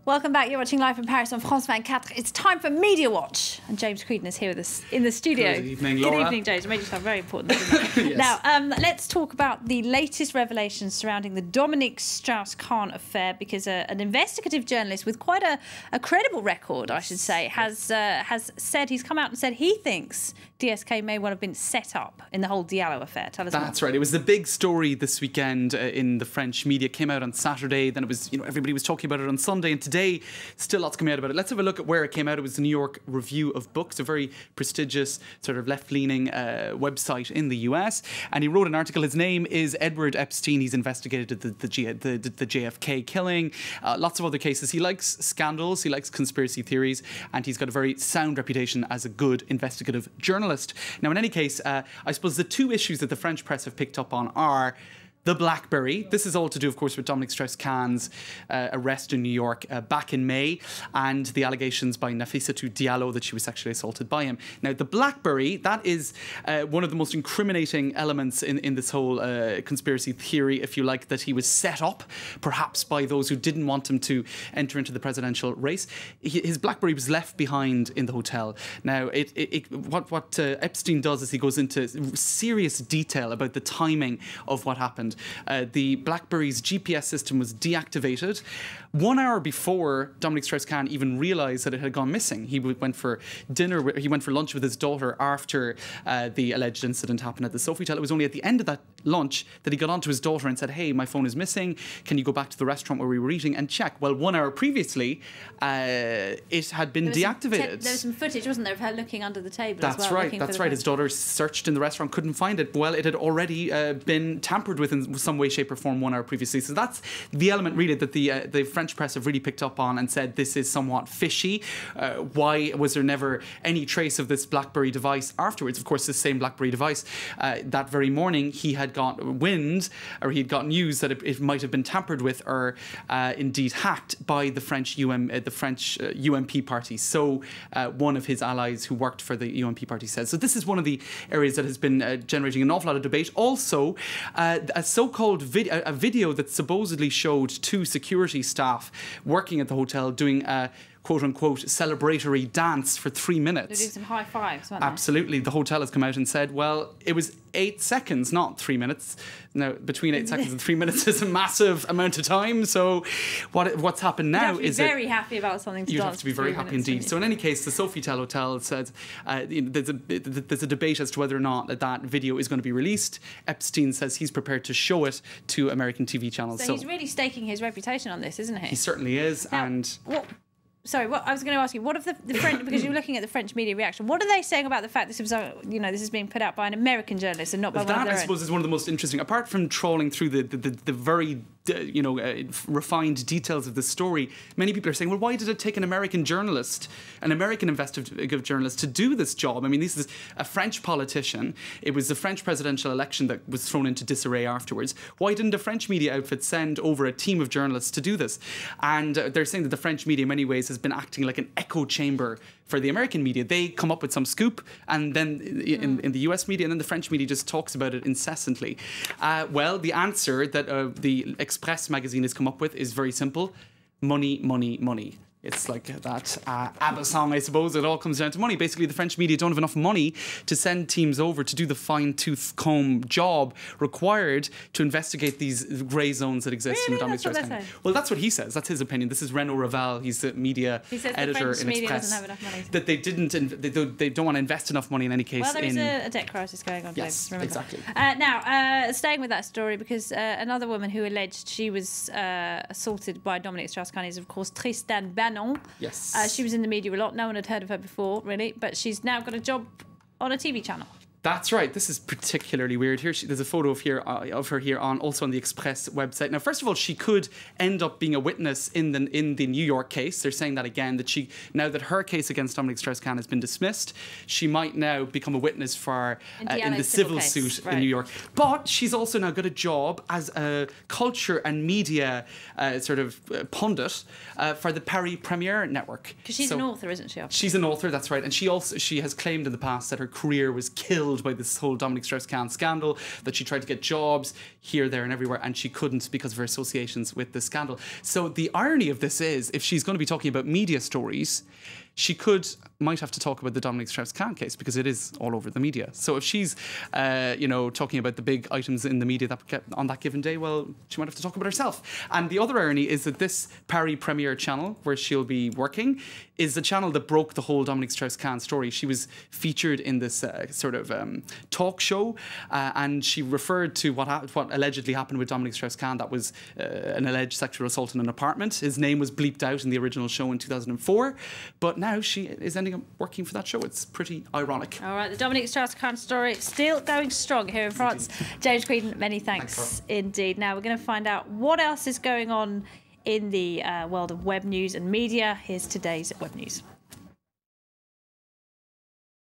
Welcome back. You're watching Live from Paris on France 24. It's time for Media Watch. And James Creedon is here with us in the studio. Good evening, Laura. Good evening, James. You made yourself very important. Yes. Now, let's talk about the latest revelations surrounding the Dominique Strauss-Kahn affair, because an investigative journalist with quite a credible record, I should say, has said, he's come out and said he thinks DSK may well have been set up in the whole Diallo affair. Tell us more. That's right. It was the big story this weekend in the French media. It came out on Saturday, then it was, everybody was talking about it on Sunday, and today still lots coming out about it. Let's have a look at where it came out. It was the New York Review of Books, a very prestigious sort of left-leaning website in the US, and he wrote an article. His name is Edward Epstein. He's investigated the JFK killing, lots of other cases. He likes scandals, he likes conspiracy theories, and he's got a very sound reputation as a good investigative journalist. Now, in any case, I suppose the two issues that the French press have picked up on are the BlackBerry. This is all to do, of course, with Dominique Strauss-Kahn's arrest in New York back in May, and the allegations by Nafissatou Diallo that she was sexually assaulted by him. Now, the BlackBerry, that is one of the most incriminating elements in this whole conspiracy theory, if you like, that he was set up, perhaps by those who didn't want him to enter into the presidential race. His BlackBerry was left behind in the hotel. Now, what Epstein does is he goes into serious detail about the timing of what happened. The BlackBerry's GPS system was deactivated 1 hour before Dominique Strauss-Kahn even realised that it had gone missing. He went for dinner, he went for lunch with his daughter after the alleged incident happened at the Sofitel. It was only at the end of that lunch that he got on to his daughter and said, "Hey, my phone is missing. Can you go back to the restaurant where we were eating and check?" Well, 1 hour previously, it had been deactivated. There was some footage, wasn't there, of her looking under the table That's as well. Right, that's right. His daughter searched in the restaurant, couldn't find it. Well, it had already been tampered with in some way, shape or form 1 hour previously. So that's the element really that the French press have really picked up on and said this is somewhat fishy. Why was there never any trace of this BlackBerry device afterwards? Of course, this same BlackBerry device, that very morning, he had got wind, or he had got news that it might have been tampered with or indeed hacked by the French UMP party. So one of his allies who worked for the UMP party says. So this is one of the areas that has been generating an awful lot of debate. Also, a so-called video that supposedly showed two security staff working at the hotel doing a quote-unquote celebratory dance for 3 minutes. They're doing some high fives, weren't they? Absolutely. The hotel has come out and said, well, it was 8 seconds, not 3 minutes. Now, between 8 seconds and 3 minutes is a massive amount of time. So what's happened now is that... You'd have to be very happy about something to dance. You'd have to be very happy indeed. So in any case, the Sofitel Hotel says there's a debate as to whether or not that video is going to be released. Epstein says he's prepared to show it to American TV channels. So he's really staking his reputation on this, isn't he? He certainly is. Now, and... Sorry, I was going to ask you, what of the French, because you're looking at the French media reaction, what are they saying about the fact this was, this is being put out by an American journalist and not by one of their own? That, I suppose, is one of the most interesting, apart from trawling through the very refined details of the story. Many people are saying, well, why did it take an American journalist, an American investigative journalist, to do this job? I mean, this is a French politician. It was the French presidential election that was thrown into disarray afterwards. Why didn't a French media outfit send over a team of journalists to do this? And they're saying that the French media, in many ways, has been acting like an echo chamber for the American media. They come up with some scoop, and then in the US media, and then the French media just talks about it incessantly. Well, the answer that the Express magazine has come up with is very simple: money, money, money. It's like that ABBA song, I suppose. It all comes down to money. Basically, the French media don't have enough money to send teams over to do the fine-tooth comb job required to investigate these grey zones that exist in the Dominique Strauss-Kahn. Well, that's what he says. That's his opinion. This is Renaud Raval. He's the media editor in Express. Doesn't have enough money. That they don't want to invest enough money in any case. Well, there is a debt crisis going on. Yes, remember. Exactly. Now, staying with that story, because another woman who alleged she was assaulted by Dominique Strauss-Kahn is, of course, Tristan Banon. Yes. She was in the media a lot. No one had heard of her before, really. But she's now got a job on a TV channel. That's right. This is particularly weird. Here, there's a photo of her here also on the Express website. Now, first of all, she could end up being a witness in the New York case. They're saying that again, that now that her case against Dominique Strauss-Kahn has been dismissed, she might now become a witness for in the civil suit in New York. But she's also now got a job as a culture and media pundit for the Paris Premiere Network. Because she's an author, isn't she? She's an author. That's right. And she has claimed in the past that her career was killed killed by this whole Dominic Strauss-Kahn scandal, that she tried to get jobs here, there and everywhere, and she couldn't because of her associations with the scandal. So the irony of this is, if she's going to be talking about media stories, she might have to talk about the Dominic Strauss-Kahn case because it is all over the media. So if she's, talking about the big items in the media that on that given day, well, she might have to talk about herself. And the other irony is that this Paris Premiere channel, where she'll be working, is the channel that broke the whole Dominic Strauss-Kahn story. She was featured in this talk show, and she referred to what allegedly happened with Dominic Strauss-Kahn. That was an alleged sexual assault in an apartment. His name was bleeped out in the original show in 2004, but now she is ending up working for that show. It's pretty ironic. All right, the Dominic Strauss-Kahn story still going strong here in France. James Creedon, many thanks indeed. Now we're going to find out what else is going on in the world of web news and media. Here's today's web news.